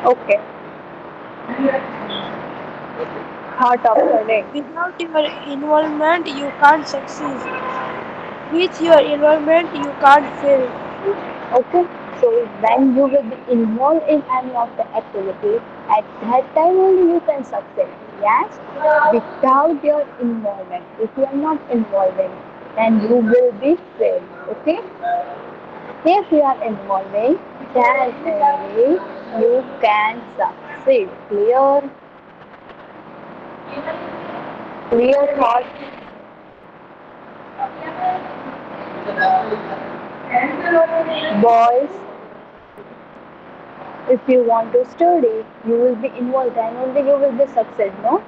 Okay, heart of the day. Without your involvement, you can't succeed. With your involvement, you can't fail. Okay, so when you will be involved in any of the activity, at that time only you can succeed. Yes, without your involvement, if you are not involving, then you will be failed. Okay, if you are involving, then only you can succeed. Clear thought, boys. If you want to study, you will be involved and only you will be succeed, no?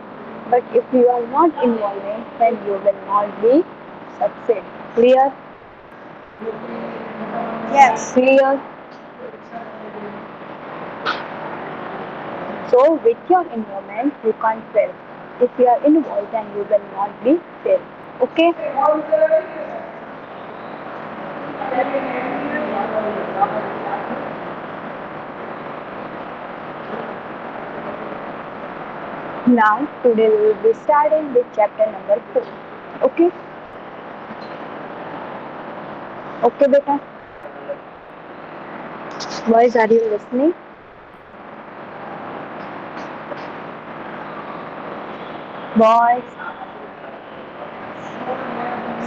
But if you are not involving, then you will not be succeed. Clear? Yes. Clear? So with your involvement, you can't fail. If you are involved, then you will not be fail. Okay? Now, today we will be starting with chapter number 4. Okay? Okay, beta? Boys, are you listening? Boys,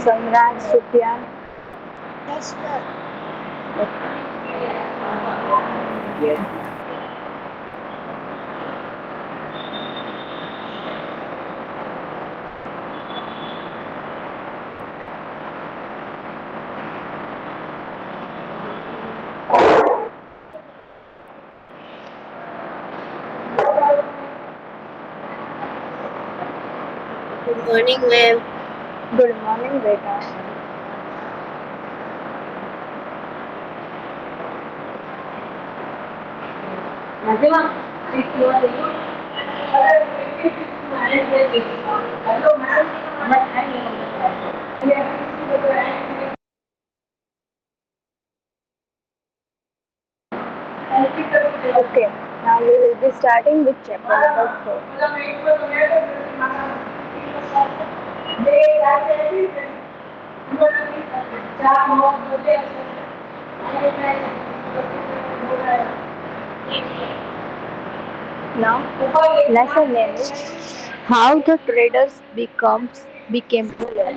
Samraj, Sufyan. Yes, sir. Good morning, ma'am. Good morning, beta. Okay, now we will be starting with chapter number 4. Now, lesson name is How the Traders became Rulers.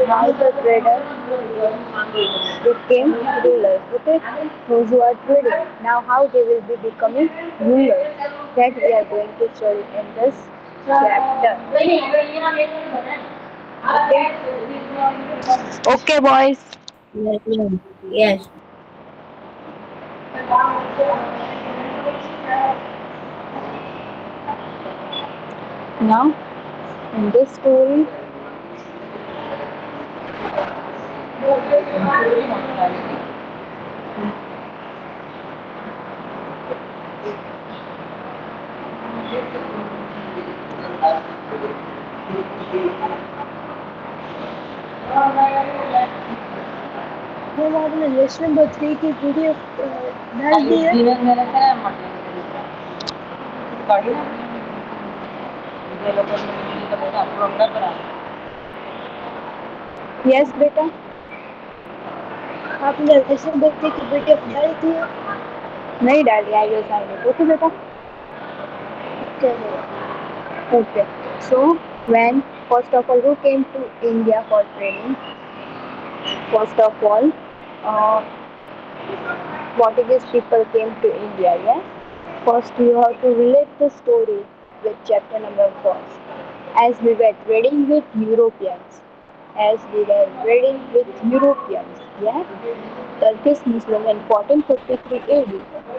How the traders became rulers. Okay, those who are trading now, how they will be becoming rulers. That we are going to study in this chapter. Okay. Okay, boys. Yes, ma'am. Yes. Now, in this story, ma'am आपने lesson number 3 की PDF डाल दी है? yes, beta. आपने lesson number 3 की PDF डाल दी है? नहीं डाली, I will find it. Okay, beta. Okay ma'am. Okay. So, when first of all, who came to India for training? First of all, uh, Portuguese people came to India, yeah? First, you have to relate the story with chapter number 4. As we were trading with Europeans, yeah? Turkish Muslim in 1453 AD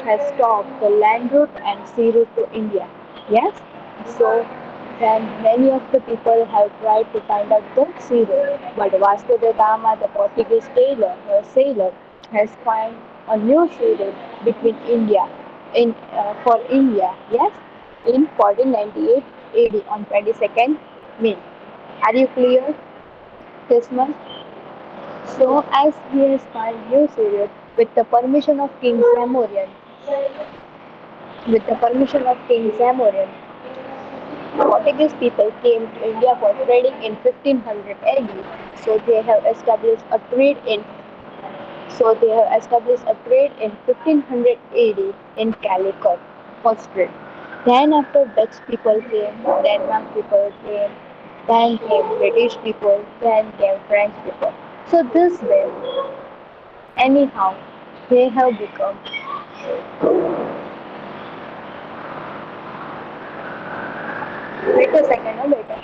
has stopped the land route and sea route to India, yes? So, then many of the people have tried to find out the sea route, but Vasco da Gama, the Portuguese sailor, has found a new sea route between India for India, yes, in 1498 AD on 22nd May. Are you clear this much? So, as he has found new sea route with the permission of King Samorian, With the permission of King Samuel, Portuguese people came to India for trading in 1500 AD. So they have established a trade in in 1500 AD in Calicut, Austria. Then after Dutch people came, Denmark people came, then came British people, then came French people. So this way, anyhow, they have become. Wait a second, no, better.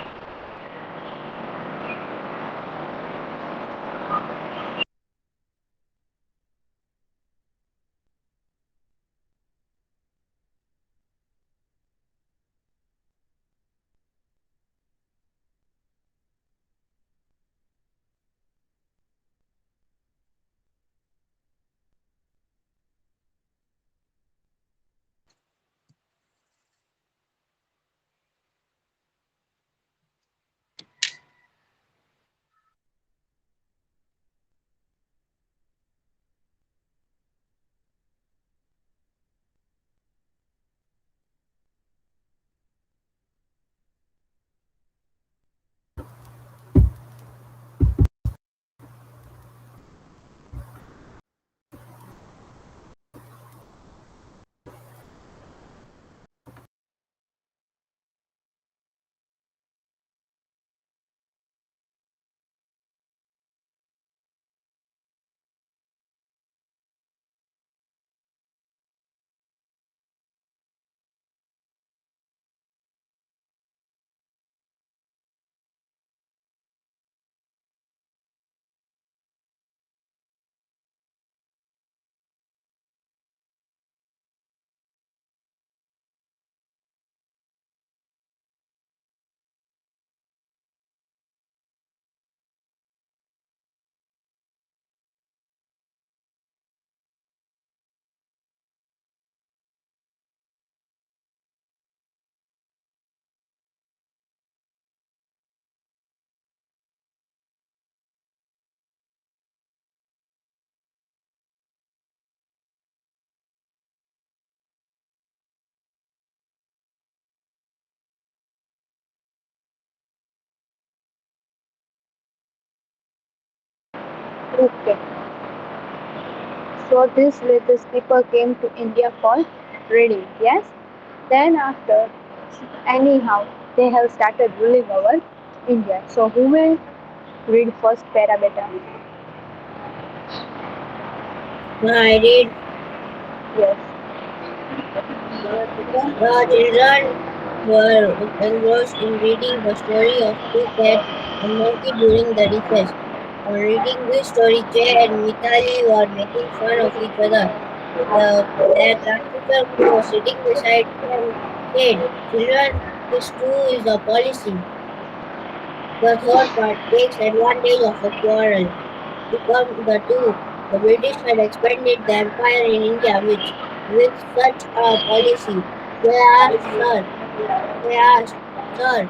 Okay. So this way these people came to India for trading, yes? Then after, anyhow, they have started ruling over India. So who will read first para beta? I read. Yes. The children were engrossed in reading the story of two cats and monkey during the recess. On reading this story, Jay and Mitali were making fun of each other. Their class teacher, who was sitting beside them, said, "Children, this too is a policy." The third part takes advantage of a quarrel. Become the two. The British had expanded the empire in India with such a policy. They asked, Sir, they asked, Sir,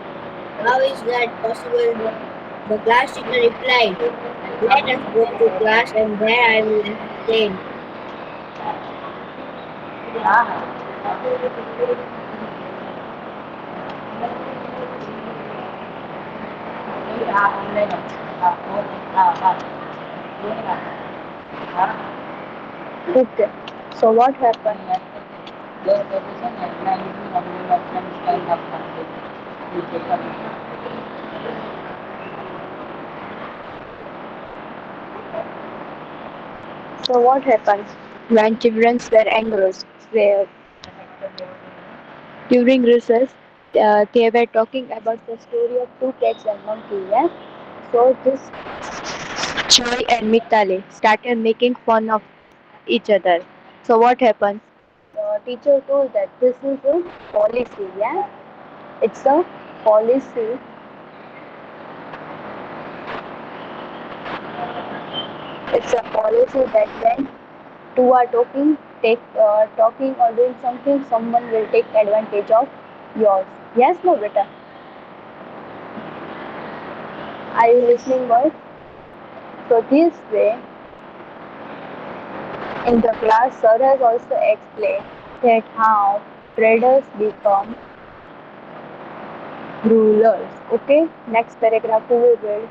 how is that possible? The class teacher replied, Let us go to class and there I will explain. Okay. So what happened? So what happened when children were engrossed? During recess, they were talking about the story of two cats and monkey. Yeah. So this Joy and Mitali started making fun of each other. So what happened? The teacher told that this is a policy. Yeah. It's a policy. It's a policy that when two are talking or doing something, someone will take advantage of yours. Yes, no, beta. Are you Yes. listening, boys? So this way, In the class, sir has also explained that how traders become rulers. Okay, next paragraph we will read.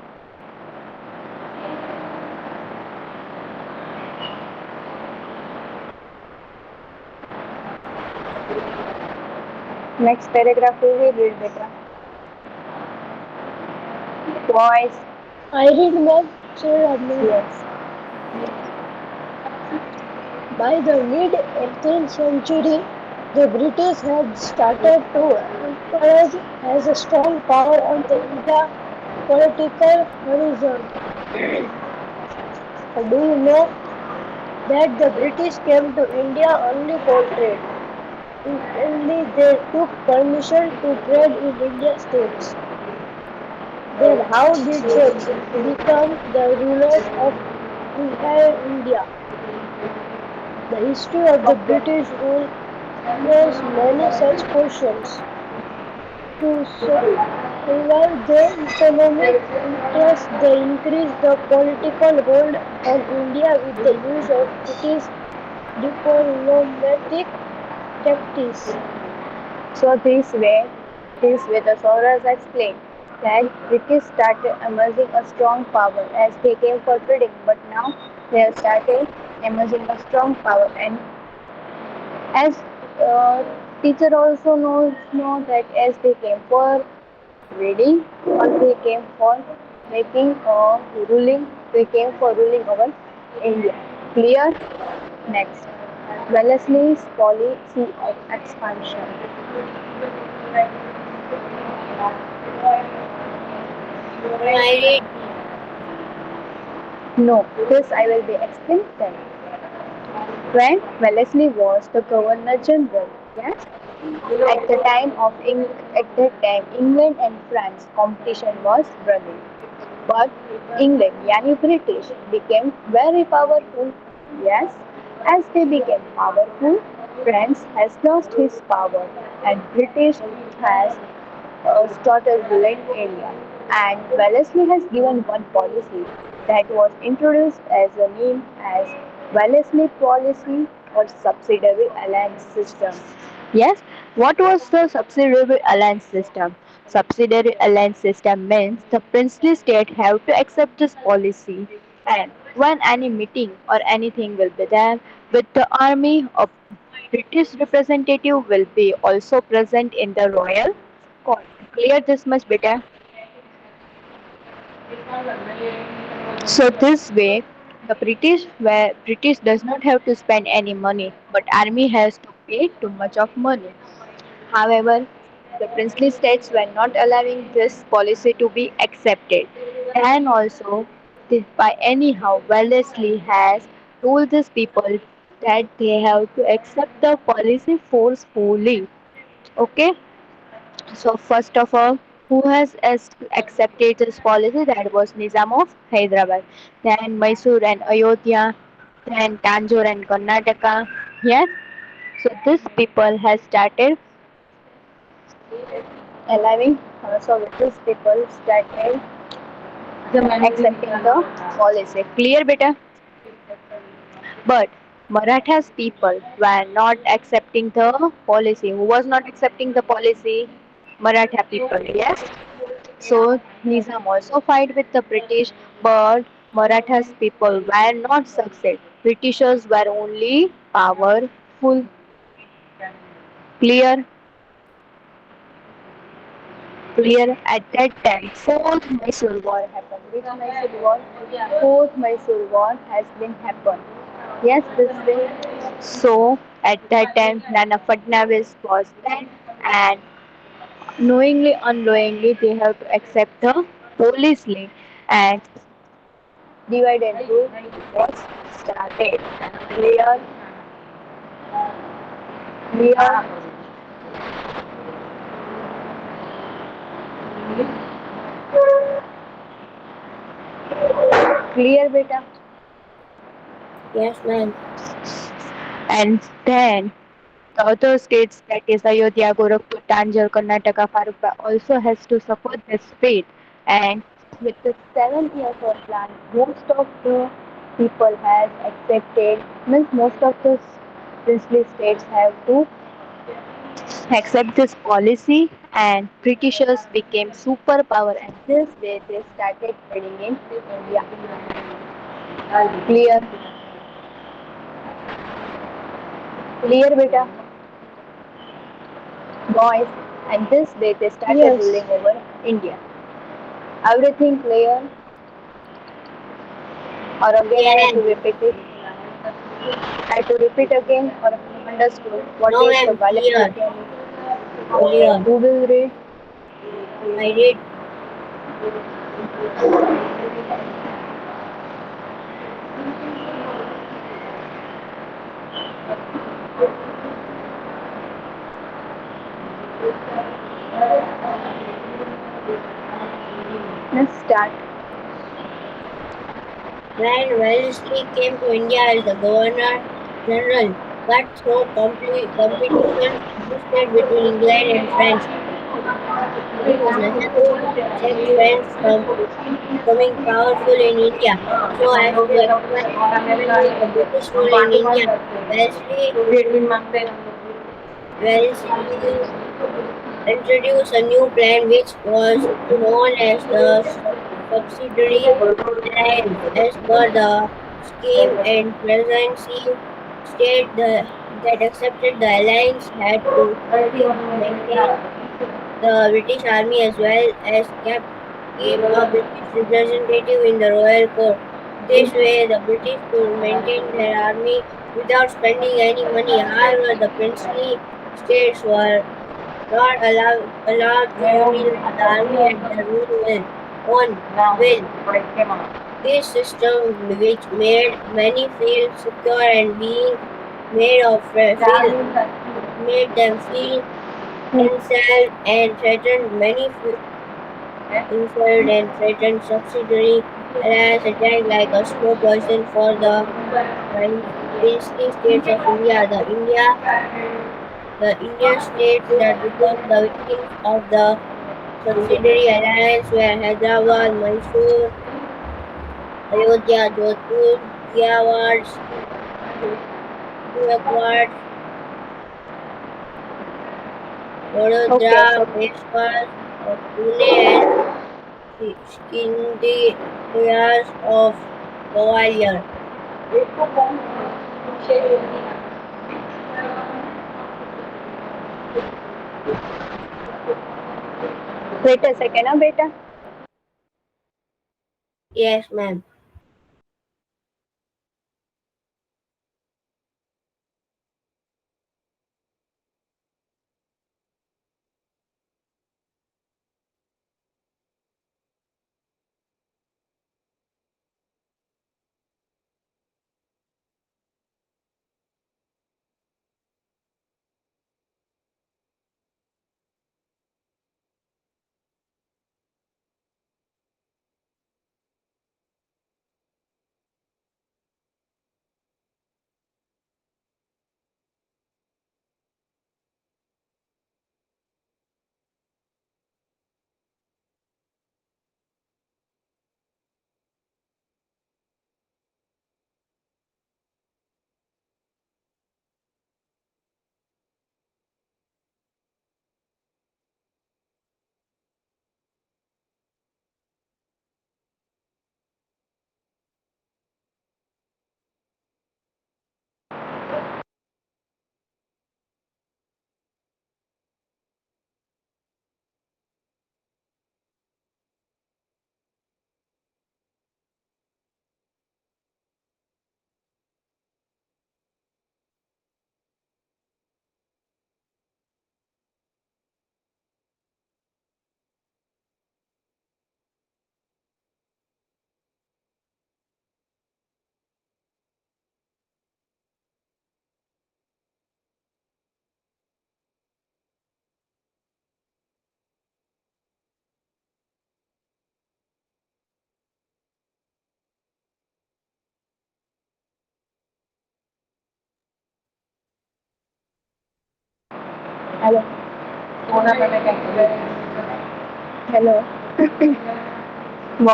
Next paragraph we will read, beta. Boys, I read ma'am. Say ma'am. yes. By the mid-18th century, the British had started to emerge as a strong power on the India political horizon. Do you know that the British came to India only for trade? Initially, they took permission to trade in Indian states. Then, how did they become the rulers of entire India? The history of the Okay. British rule answers many such questions. To survive their economic interests, they increased the political hold on India with the use of British diplomatic tactics. So this way the Soros explained that British started emerging a strong power as they came for trading, but now they have started emerging a strong power. And as teacher also know that as they came for trading or they came for making ruling, they came for ruling over India. Clear? Next. Wellesley's policy of expansion. No, I read. No, this I will be explaining then. When Wellesley was the Governor General, yes, at the time of at that time England and France competition was running, but England, yani British, became very powerful. Yes, as they became powerful, France has lost his power, and British has started ruling India. And Wellesley has given one policy that was introduced as a name as Wellesley policy or subsidiary alliance system. Yes, what was the subsidiary alliance system? Subsidiary alliance system means the princely state have to accept this policy, and when any meeting or anything will be there with the army, a British representative will be also present in the royal court. Clear this much better. So this way, the British does not have to spend any money, but army has to pay too much of money. However, the princely states were not allowing this policy to be accepted, and also by anyhow Wellesley has told these people that they have to accept the policy forcefully. Okay, so first of all, who has accepted this policy? That was Nizam of Hyderabad. Then Mysore and Ayodhya. Then Tanjore and Karnataka. Yes. So these people has started allowing. So these people started accepting the policy. Clear, beta. But Marathas people were not accepting the policy. Who was not accepting the policy? Maratha people. Yes. So Nizam also fight with the British, but Marathas people were not succeed. Britishers were only powerful. Clear, clear. At that time, fourth Mysore War happened. Which Mysore War? Fourth Mysore War has been happened. Yes, this way. So at that time, Nana Fadnavis was there, and knowingly, unknowingly, they have to accept the police link and divide and rule was started. Clear, clear, clear, beta. Yes, ma'am. And then the other states, that is Ayodhya, Gorakhpur, Tanjore, Karnataka, Farukba, also has to suffer this fate. And with the 7 years of plan, most of the people has accepted, means most of the princely states have to accept this policy, and Britishers became superpower, and this way they started trading in India. Clear? Clear, beta? Boys, and this way they started Yes, ruling over India. Everything clear? Or again I have Yes. to repeat it? I have to repeat again or understood what No, is the ma'am. Clear. Valakritia? Okay, Clear. who will read? I did. Let's start. When Wellesley came to India as the Governor General, cutthroat competition existed between England and France. It was necessary to protect France from becoming powerful in India so as to expand the British rule in India. Wellesley, Wellesley introduced a new plan which was known as the subsidiary alliance. As per the scheme and presidency state that accepted the alliance had to agree to maintain the British army as well as keep a British representative in the royal court. This way the British could maintain their army without spending any money. However, the princely states were not allowed to utilize the army at their own will. This system, which made many feel secure and being made of feel made them feel insulted and threatened, insulted and threatened subsidiary alliance attacked like a slow poison for the princely states of India. The Indian states that become the victims of the subsidiary alliance were Hyderabad, Mysore, Ayodhya, Jodhpur, Gayakwad, Okay, Vadodara, so Peshawar, Pune, and Shikindi areas of Gwalior. wait a second, beta. Yes, ma'am. Hello. Hello.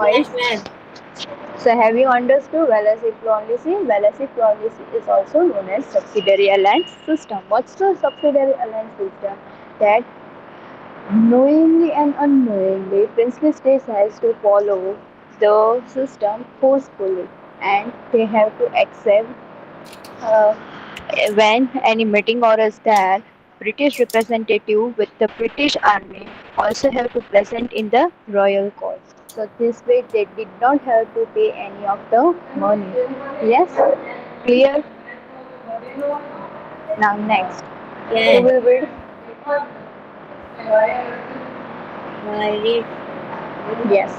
Yes, Voice. ma'am. So have you understood Wallis policy? Wallis policy is also known as subsidiary alliance system. What's the subsidiary alliance system? That knowingly and unknowingly, princely states has to follow the system forcefully, and they have to accept uh, when any meeting or is there. British representative with the British army also have to present in the royal court. So this way they did not have to pay any of the money. Yes, clear. Now next, who Yes, will read? I read. Yes.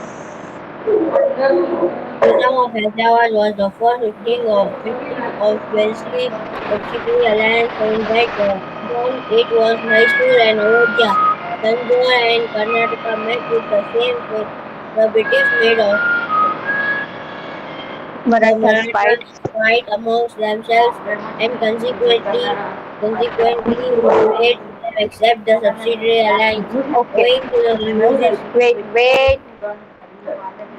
Nizam of Hyderabad was the first victim of Wellesley subsidiary alliance and that among it was Mysore and Ayodhya. Tanjore and Karnataka met with the same fate. The British made of the Marathas fight. Marathas fight amongst themselves and consequently made them accept the subsidiary alliance. Okay. Owing to the losses, Wait.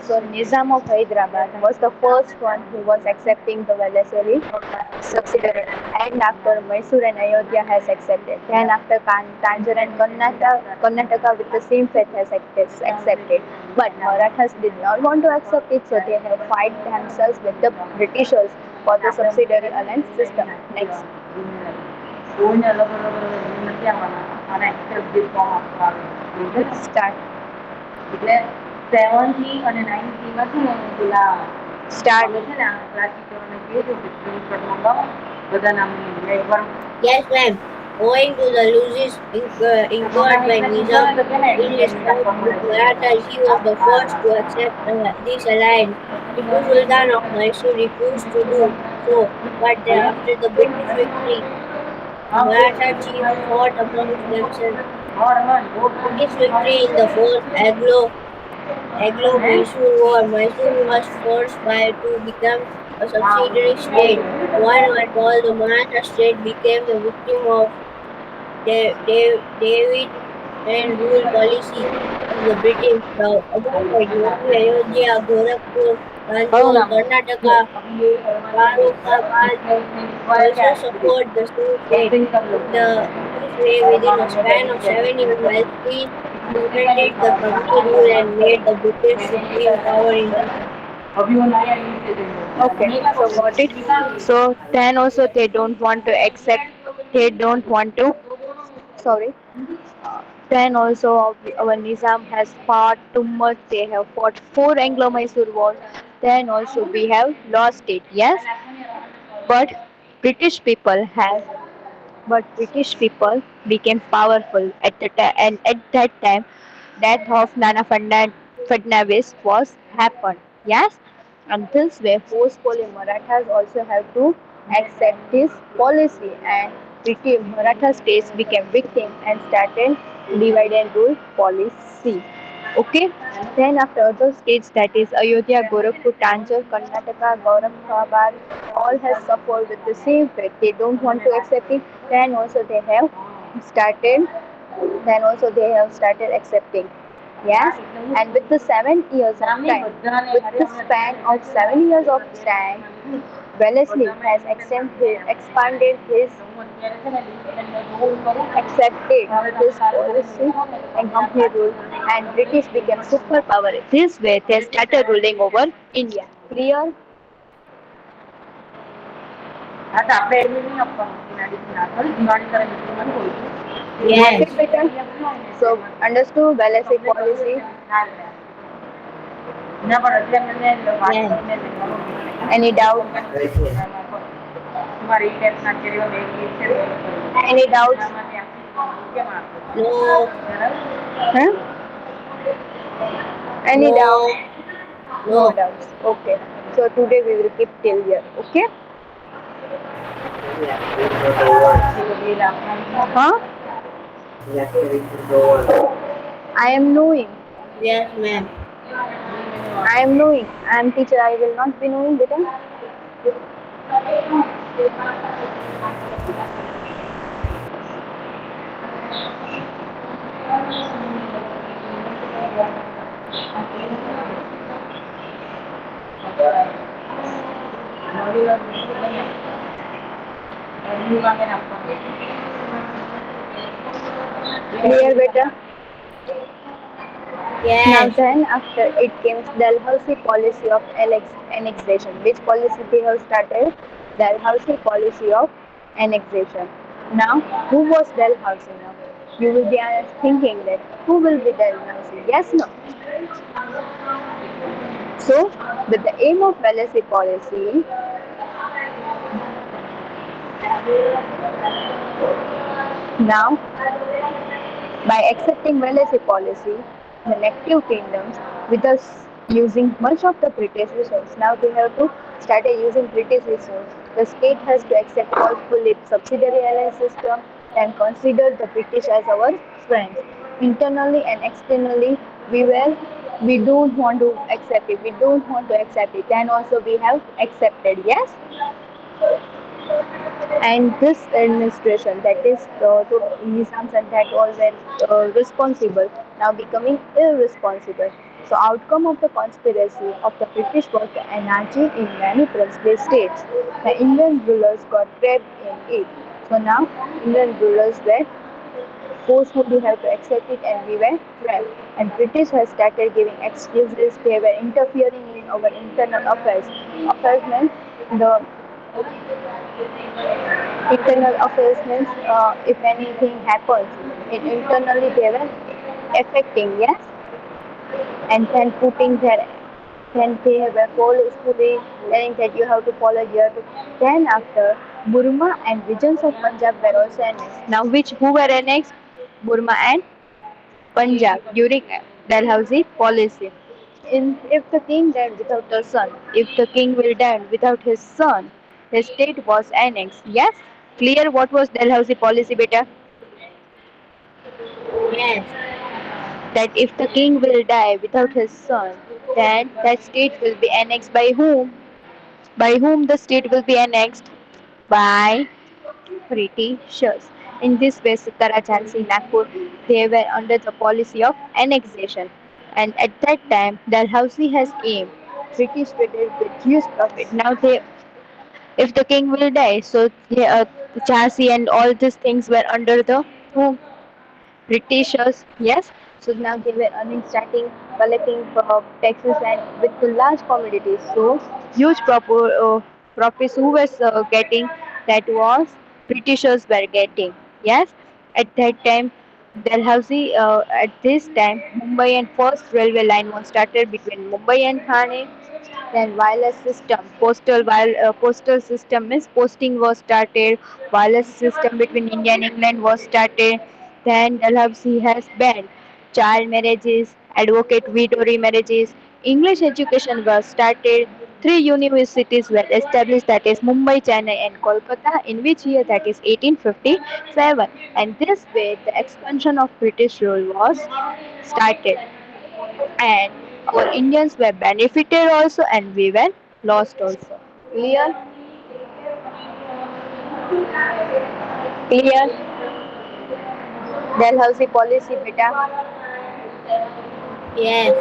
So Nizam of Hyderabad was the first one who was accepting the Velasari subsidiary, and after Mysore and Ayodhya has accepted. Then after Tanjore and Karnataka with the same faith has accepted. But Marathas did not want to accept it, so they have fight themselves with the Britishers for the subsidiary alliance system. Next. Start. એટલે 70 અને 90 માં છે ને પેલા start છે ને class ટીચરોને કીધું કે સ્ક્રીનશોટ મંગાવો બધા નામની એક વાર yes, ma'am. Owing to the losses ફોટા incurred by નીકળે Nizam નીકળે તો કે ને in his edit fight with પડે Marathas, he was the first to accept this alliance. Tipu Sultan of Mysore refused to do so, but after the British victory, the Maratha chiefs fought amongst themselves. British victory in the Fourth Anglo-Mysore War. Mysore was forced by to become a subsidiary state. One and all, the Maratha state became the victim of David and rule policy of the British. The other side, Modi, Ayodhya, Gorakhpur, કયું Tanjore, નામ જો Karnataka, અભી ये Farokhabad इसमें square क्या also है support the same state. Cancel कर लो In this way, और within a मानो मैं span एडिट of कर 7 years, दूँ Wellesley कितना implemented the लिखा company rule and made the British मैंने ये supreme power in India. अभी वो नया यूज दे देंगे okay so got it so then also they don't want to accept they don't want to sorry then also our Nizam has fought too much they have fought four Anglo-Mysore wars then also we have lost it yes but British people have but British people became powerful at the time, and at that time, death of Fadnavis was happened. Yes, and this way, forcefully Marathas also have to accept his policy, and British Maratha states became victim and started divide and rule policy. Okay. Then after other states that is Ayodhya, Gorakhpur, Tanjore, Karnataka, Gaurankhabad, all has suffered with the same fate. They don't want to accept it. Then also they have started. Then also they have started accepting. Yes, and with the 7 years of time, with the span of 7 years of time, Wellesley has expanded his accepted his policy and company rule and British became superpower. This way they started ruling over India. Clear? आता આપણે admit નહીં આપવાનું medicine આપવાનું દિવાળી કરે મુસલમાન કોઈ got it Yes, better so understood Wellesley policy yes. any doubt any doubts No, huh? Any doubt no, no no. doubts okay so today we will keep till here okay huh I am knowing Yes, ma'am. I am knowing I am teacher I will not be knowing beta Clear, better. Now Yes, then, after it came Dalhousie policy of annexation. Which policy they have started? Dalhousie policy of annexation. Now, who was Dalhousie now? You will be thinking that who will be Dalhousie? Yes, no. So, with the aim of Dalhousie policy, now by accepting Wellesley policy, the native kingdoms, with us using much of the British resource, now they have to start using British resource. The state has to accept all fully subsidiary alliance system and consider the British as our friends. Internally and externally, we don't want to accept it. We don't want to accept it. And also we have accepted. Yes. And this administration, that is to Nizams and that all were responsible, now becoming irresponsible. So outcome of the conspiracy of the British was the anarchy in many princely states. The Indian rulers got trapped in it. So now Indian rulers were forcefully have to accept it and we were trapped. And British has started giving excuses, they were interfering in our internal affairs. Affairs means the internal affairs means if anything happens in internally they were affecting, yes, and then putting their, then they have a forcefully telling that you have to follow here. Then after Burma and regions of Punjab were also annexed. Now which who were annexed? Burma and Punjab during Dalhousie policy. If the king died without a son, if the king will die without his son, his state was annexed. Yes? Clear what was Dalhousie policy, beta? yes, That if the king will die without his son, then that state will be annexed by whom? By whom the state will be annexed? By Britishers. In this way, Satara, Jhansi, Nagpur, they were under the policy of annexation. And at that time, Dalhousie has aimed British traders with huge profit. Now they, if the king will die, so Jhansi and all these things were under the whom? Britishers, yes. So now they were earning, starting collecting taxes and with the large commodities. So huge profits who was getting, that was Britishers were getting. Yes, at that time, Dalhousie at this time Mumbai and first railway line was started between Mumbai and Thane. Then wireless system, postal system means posting was started. Wireless system between India and England was started. Then Dalhousie has banned child marriages, advocate widow remarriages. English education was started. Three universities were established, that is Mumbai, Chennai and Kolkata. In which year? That is 1857. And this way the expansion of British rule was started. And our Indians were benefited also and we were lost also. Clear? Clear? Dalhousie policy, beta. yes.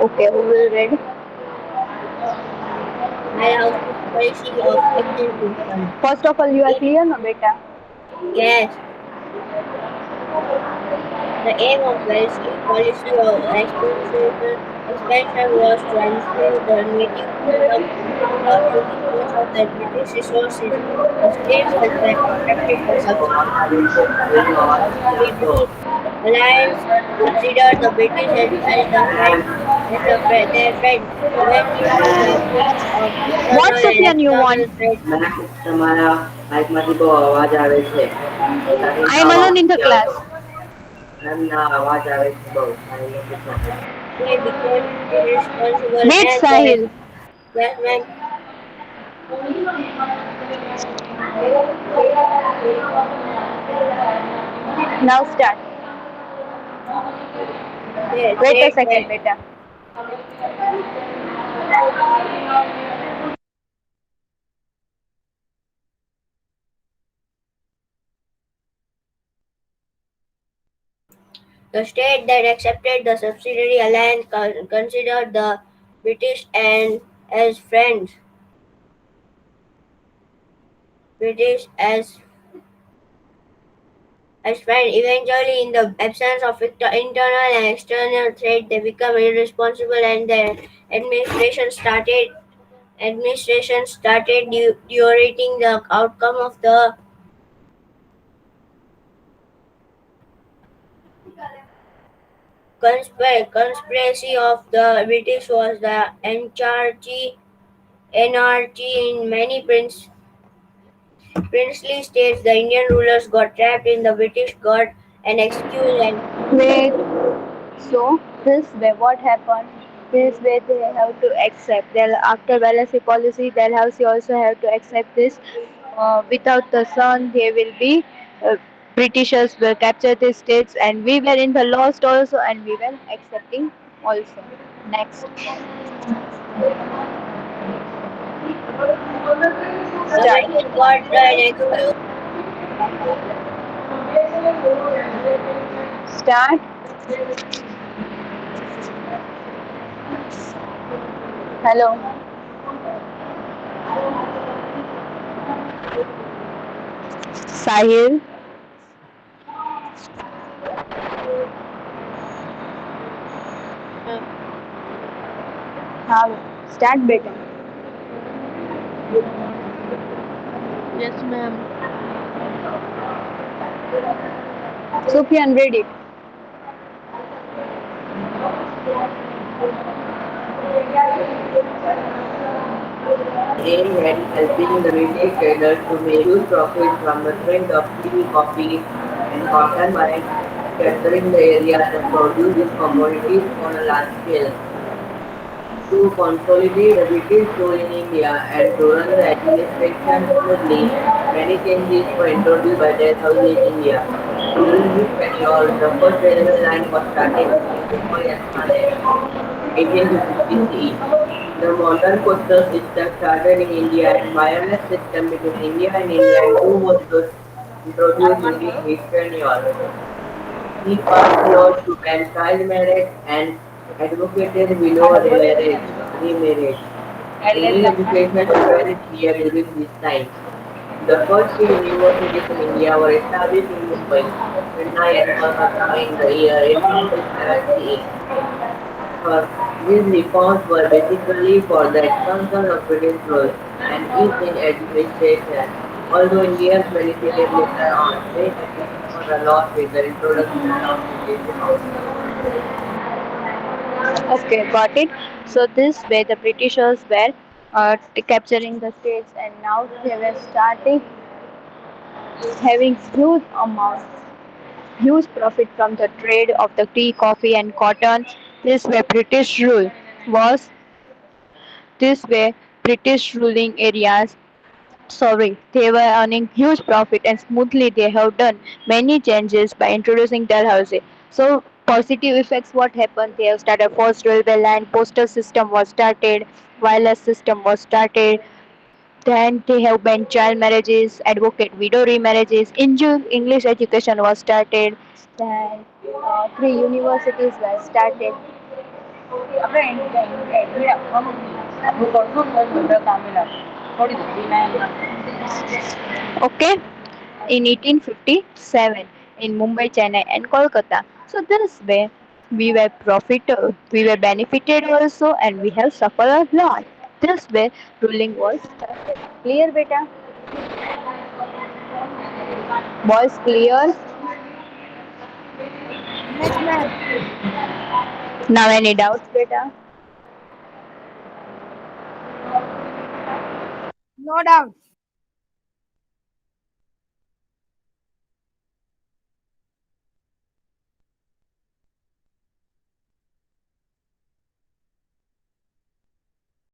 Okay, who will read? Dalhousie policy of execution. First of all, you are clear, no, beta? Yes, the aim of Wellesley policy of expansion was to enslave the native kingdom without using much of the British resources. The state has accepted the subsidiary alliance, considered the British as their friend, went into the field of What internal and Sufyan you want? external threats. તમારા માઇકમાંથી બહુ અવાજ આવે છે I તારીનો am અવાજ alone in the નથી class. આવતો એમ ના અવાજ આવે છે બહુ સાહિલને પૂછો They became irresponsible Wait, and the Sahil. yes, ma'am, Now start. they Wait a said that second, beta. the state that accepted the subsidiary alliance considered the British and as friends. British as friend. Eventually, in the absence of internal and external threat, they become irresponsible, and their administration started deteriorating. The outcome of the conspiracy of the British was the anarchy in many princely states. The Indian rulers got trapped in the British guard and excused and Wait, so this way what happened? This way they have to accept. They'll after policy policy, they'll also have to accept this. Without the sun, they will be Britishers will capture the states, and we were in the lost also, and we were accepting also. Next, the start. British got an excuse. Start. Hello. Sahil. Uh, How? Start better. yes, ma'am. Sufyan, read it. aimed at helping the British traders to make huge profits from the trade of tea, coffee, and cotton by capturing the areas that produce these commodities on a large scale. To consolidate the British rule in India and to run the administration smoothly, many changes were introduced by Dalhousie in India. During his tenure, the first railway line was started between Mumbai and Thane, 1850 CE. The modern postal system started in India and wireless system between India and England too was introduced during his tenure. He passed laws to ban child marriage and advocated widow remarriage. English education flourished here during this time. The first two universities in India were established in Mumbai, Chennai and Kolkata in the year 1807 CE. These reforms were basically for the expansion of British rule and ease in administration, although Indians benefited later on. Many traditions were lost with the introduction of British reforms. Okay, got it. So this way the Britishers were capturing the states, and now they were starting having huge profit from the trade of the tea, coffee, and cotton. This way British rule was this way British ruling areas. Sorry, they were earning huge profit, and smoothly they have done many changes by introducing Dalhousie. So positive effects what happened? They have started first railway line, postal system was started, wireless system was started. Then they have banned child marriages, advocate widow remarriages, English education was started. Then three universities were started. Okay, in 1857 in Mumbai, Chennai, and Kolkata. So this way we were benefited also, and we have suffered a lot. This way ruling was started. Clear, beta? Boys, clear? Yes, ma'am. Now any doubts, beta? No doubt.